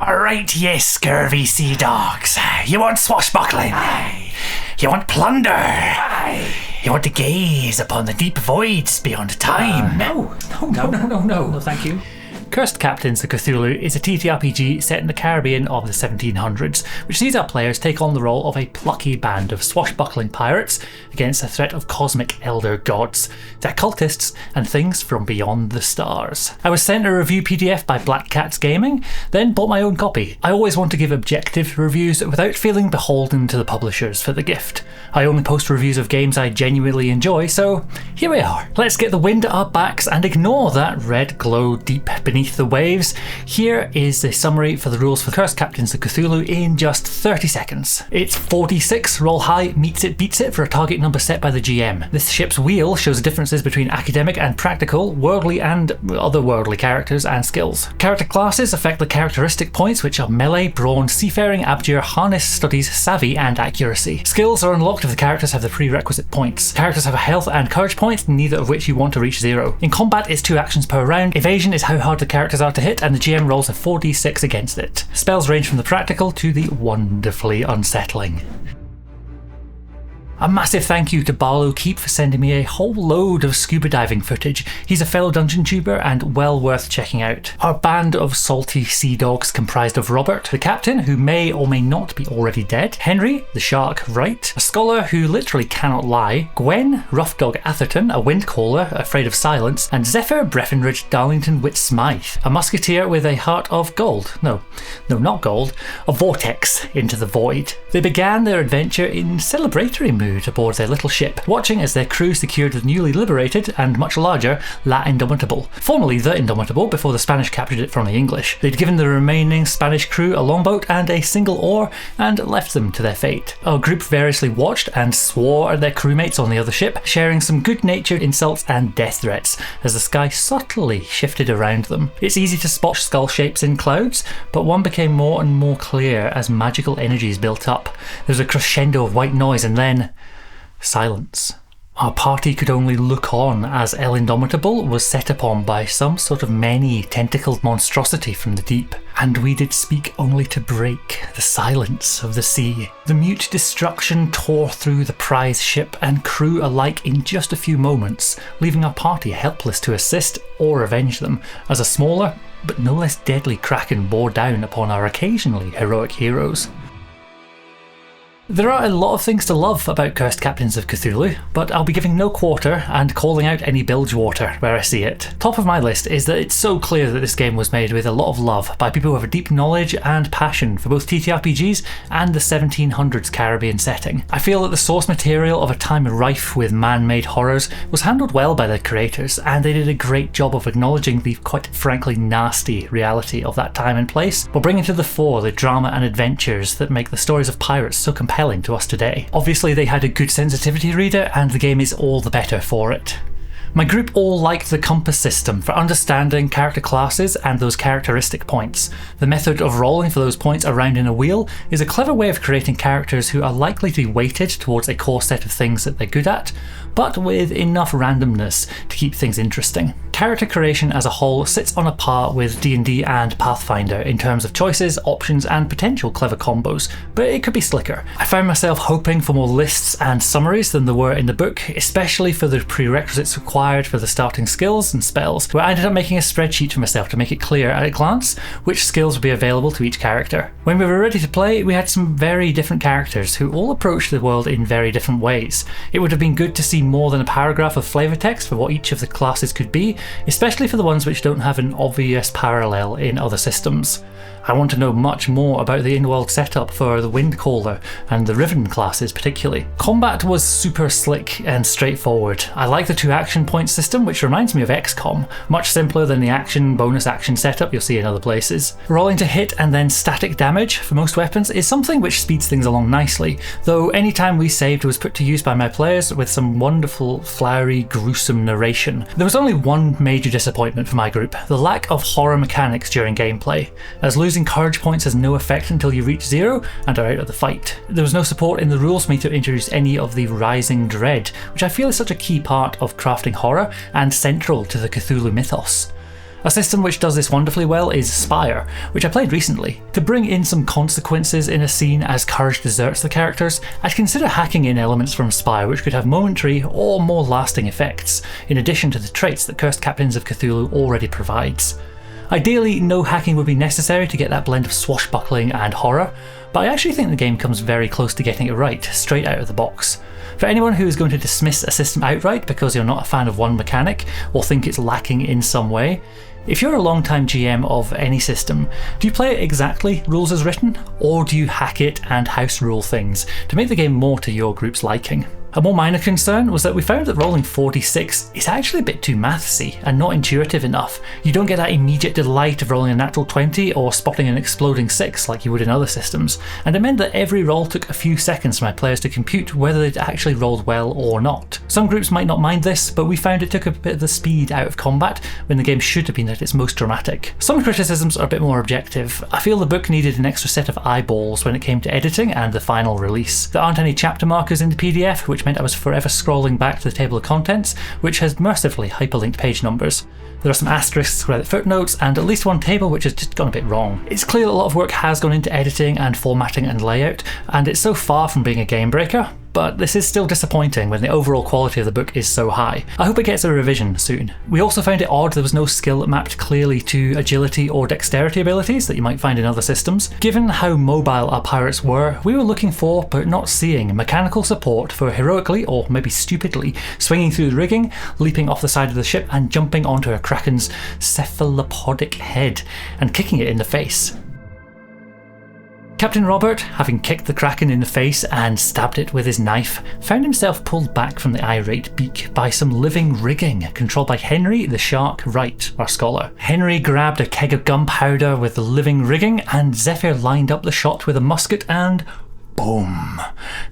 Alright, ye scurvy sea dogs. You want swashbuckling? Aye. You want plunder? Aye. You want to gaze upon the deep voids beyond time? No, thank you. Cursed Captains of Cthulhu is a TTRPG set in the Caribbean of the 1700s, which sees our players take on the role of a plucky band of swashbuckling pirates against the threat of cosmic elder gods, the occultists, and things from beyond the stars. I was sent a review PDF by Black Cats Gaming, then bought my own copy. I always want to give objective reviews without feeling beholden to the publishers for the gift. I only post reviews of games I genuinely enjoy, so here we are. Let's get the wind at our backs and ignore that red glow deep beneath the waves. Here is the summary for the rules for Cursed Captains of Cthulhu in just 30 seconds. It's 46, roll high, meets it, beats it for a target number set by the GM. This ship's wheel shows the differences between academic and practical, worldly and otherworldly characters and skills. Character classes affect the characteristic points, which are melee, brawn, seafaring, abjure, harness, studies, savvy, and accuracy. Skills are unlocked if the characters have the prerequisite points. Characters have a health and courage point, neither of which you want to reach 0. In combat, it's 2 actions per round. Evasion is how hard the characters are to hit, and the GM rolls a 4d6 against it. Spells range from the practical to the wonderfully unsettling. A massive thank you to Barlow Keep for sending me a whole load of scuba diving footage. He's a fellow dungeon tuber and well worth checking out. Our band of salty sea dogs comprised of Robert, the captain, who may or may not be already dead, Henry, the shark Wright, a scholar who literally cannot lie, Gwen, rough dog Atherton, a wind caller afraid of silence, and Zephyr Breffenridge Darlington Wit Smythe, a musketeer with a heart of gold. No, not gold, a vortex into the void. They began their adventure in celebratory mood aboard their little ship, watching as their crew secured the newly liberated and much larger La Indomitable, formerly the Indomitable before the Spanish captured it from the English. They'd given the remaining Spanish crew a longboat and a single oar and left them to their fate. Our group variously watched and swore at their crewmates on the other ship, sharing some good-natured insults and death threats as the sky subtly shifted around them. It's easy to spot skull shapes in clouds, but one became more and more clear as magical energies built up. There was a crescendo of white noise and then silence. Our party could only look on as El Indomitable was set upon by some sort of many-tentacled monstrosity from the deep, and we did speak only to break the silence of the sea. The mute destruction tore through the prize ship and crew alike in just a few moments, leaving our party helpless to assist or avenge them, as a smaller but no less deadly kraken bore down upon our occasionally heroic heroes. There are a lot of things to love about Cursed Captains of Cthulhu, but I'll be giving no quarter and calling out any bilgewater where I see it. Top of my list is that it's so clear that this game was made with a lot of love by people who have a deep knowledge and passion for both TTRPGs and the 1700s Caribbean setting. I feel that the source material of a time rife with man-made horrors was handled well by the creators, and they did a great job of acknowledging the quite frankly nasty reality of that time and place, while bringing to the fore the drama and adventures that make the stories of pirates so compelling to us today. Obviously they had a good sensitivity reader, and the game is all the better for it. My group all liked the compass system for understanding character classes and those characteristic points. The method of rolling for those points around in a wheel is a clever way of creating characters who are likely to be weighted towards a core set of things that they're good at, but with enough randomness to keep things interesting. Character creation as a whole sits on a par with D&D and Pathfinder in terms of choices, options, and potential clever combos, but it could be slicker. I found myself hoping for more lists and summaries than there were in the book, especially for the prerequisites required for the starting skills and spells, where I ended up making a spreadsheet for myself to make it clear at a glance which skills would be available to each character. When we were ready to play, we had some very different characters who all approached the world in very different ways. It would have been good to see more than a paragraph of flavour text for what each of the classes could be, especially for the ones which don't have an obvious parallel in other systems. I want to know much more about the in-world setup for the Windcaller and the Riven classes particularly. Combat was super slick and straightforward. I like the 2 action point system, which reminds me of XCOM, much simpler than the action bonus action setup you'll see in other places. Rolling to hit and then static damage for most weapons is something which speeds things along nicely, though any time we saved was put to use by my players with some wonderful, flowery, gruesome narration. There was only one major disappointment for my group: the lack of horror mechanics during gameplay, as losing courage points has no effect until you reach 0 and are out of the fight. There was no support in the rules for me to introduce any of the rising dread, which I feel is such a key part of crafting horror and central to the Cthulhu mythos. A system which does this wonderfully well is Spire, which I played recently. To bring in some consequences in a scene as courage deserts the characters, I'd consider hacking in elements from Spire which could have momentary or more lasting effects, in addition to the traits that Cursed Captains of Cthulhu already provides. Ideally, no hacking would be necessary to get that blend of swashbuckling and horror, but I actually think the game comes very close to getting it right, straight out of the box. For anyone who is going to dismiss a system outright because you're not a fan of one mechanic, or think it's lacking in some way, if you're a long-time GM of any system, do you play it exactly rules as written, or do you hack it and house rule things to make the game more to your group's liking? A more minor concern was that we found that rolling 4d6 is actually a bit too mathsy and not intuitive enough. You don't get that immediate delight of rolling a natural 20 or spotting an exploding 6 like you would in other systems, and it meant that every roll took a few seconds for my players to compute whether they'd actually rolled well or not. Some groups might not mind this, but we found it took a bit of the speed out of combat when the game should have been at its most dramatic. Some criticisms are a bit more objective. I feel the book needed an extra set of eyeballs when it came to editing and the final release. There aren't any chapter markers in the PDF, which meant I was forever scrolling back to the table of contents, which has mercifully hyperlinked page numbers. There are some asterisks where the footnotes, and at least one table which has just gone a bit wrong. It's clear that a lot of work has gone into editing and formatting and layout, and it's so far from being a game breaker, but this is still disappointing when the overall quality of the book is so high. I hope it gets a revision soon. We also found it odd there was no skill mapped clearly to agility or dexterity abilities that you might find in other systems. Given how mobile our pirates were, we were looking for, but not seeing, mechanical support for heroically, or maybe stupidly, swinging through the rigging, leaping off the side of the ship and jumping onto a kraken's cephalopodic head and kicking it in the face. Captain Robert, having kicked the kraken in the face and stabbed it with his knife, found himself pulled back from the irate beak by some living rigging controlled by Henry the Shark Wright, our scholar. Henry grabbed a keg of gunpowder with the living rigging, and Zephyr lined up the shot with a musket and boom!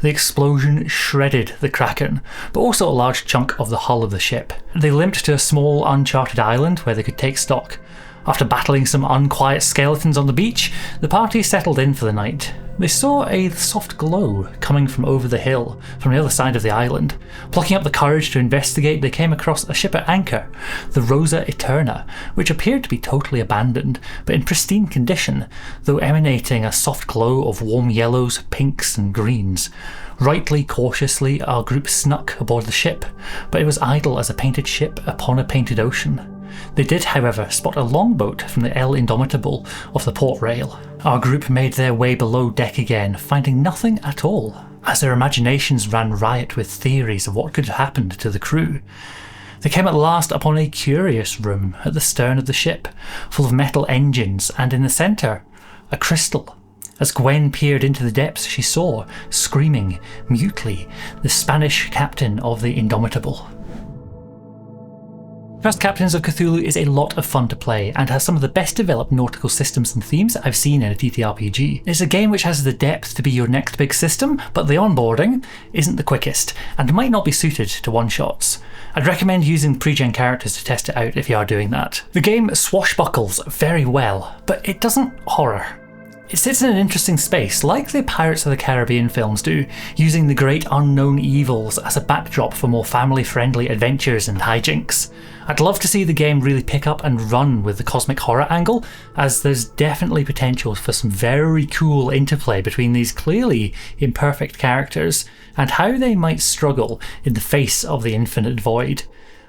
The explosion shredded the kraken, but also a large chunk of the hull of the ship. They limped to a small uncharted island where they could take stock. After battling some unquiet skeletons on the beach, the party settled in for the night. They saw a soft glow coming from over the hill, from the other side of the island. Plucking up the courage to investigate, they came across a ship at anchor, the Rosa Eterna, which appeared to be totally abandoned, but in pristine condition, though emanating a soft glow of warm yellows, pinks and greens. Rightly cautiously, our group snuck aboard the ship, but it was idle as a painted ship upon a painted ocean. They did, however, spot a longboat from the El Indomitable off the port rail. Our group made their way below deck again, finding nothing at all, as their imaginations ran riot with theories of what could have happened to the crew. They came at last upon a curious room at the stern of the ship, full of metal engines, and in the centre, a crystal. As Gwen peered into the depths, she saw, screaming mutely, the Spanish captain of the Indomitable. Cursed Captains of Cthulhu is a lot of fun to play and has some of the best developed nautical systems and themes I've seen in a TTRPG. It's a game which has the depth to be your next big system, but the onboarding isn't the quickest and might not be suited to one-shots. I'd recommend using pre-gen characters to test it out if you are doing that. The game swashbuckles very well, but it doesn't horror. It sits in an interesting space, like the Pirates of the Caribbean films do, using the great unknown evils as a backdrop for more family-friendly adventures and hijinks. I'd love to see the game really pick up and run with the cosmic horror angle, as there's definitely potential for some very cool interplay between these clearly imperfect characters, and how they might struggle in the face of the infinite void.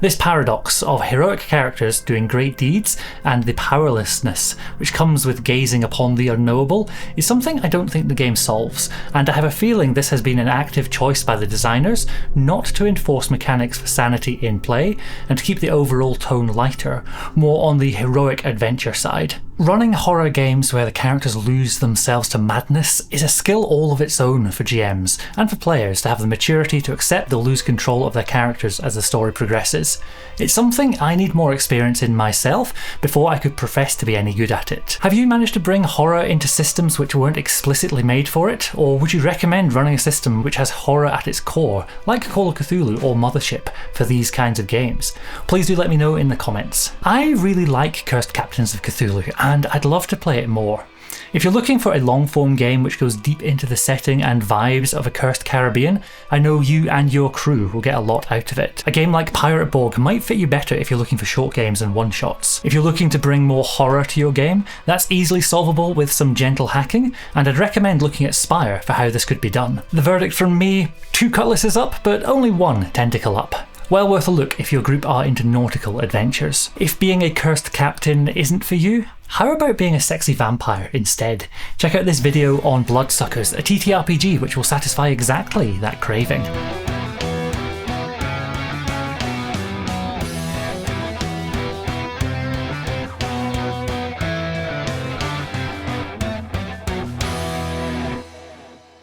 This paradox of heroic characters doing great deeds and the powerlessness which comes with gazing upon the unknowable is something I don't think the game solves, and I have a feeling this has been an active choice by the designers not to enforce mechanics for sanity in play and to keep the overall tone lighter, more on the heroic adventure side. Running horror games where the characters lose themselves to madness is a skill all of its own for GMs, and for players to have the maturity to accept they'll lose control of their characters as the story progresses. It's something I need more experience in myself before I could profess to be any good at it. Have you managed to bring horror into systems which weren't explicitly made for it, or would you recommend running a system which has horror at its core, like Call of Cthulhu or Mothership, for these kinds of games? Please do let me know in the comments. I really like Cursed Captains of Cthulhu, and I'd love to play it more. If you're looking for a long-form game which goes deep into the setting and vibes of a cursed Caribbean, I know you and your crew will get a lot out of it. A game like Pirate Borg might fit you better if you're looking for short games and one-shots. If you're looking to bring more horror to your game, that's easily solvable with some gentle hacking, and I'd recommend looking at Spire for how this could be done. The verdict from me, 2 cutlasses up, but only 1 tentacle up. Well worth a look if your group are into nautical adventures. If being a cursed captain isn't for you, how about being a sexy vampire instead? Check out this video on Bloodsuckers, a TTRPG which will satisfy exactly that craving.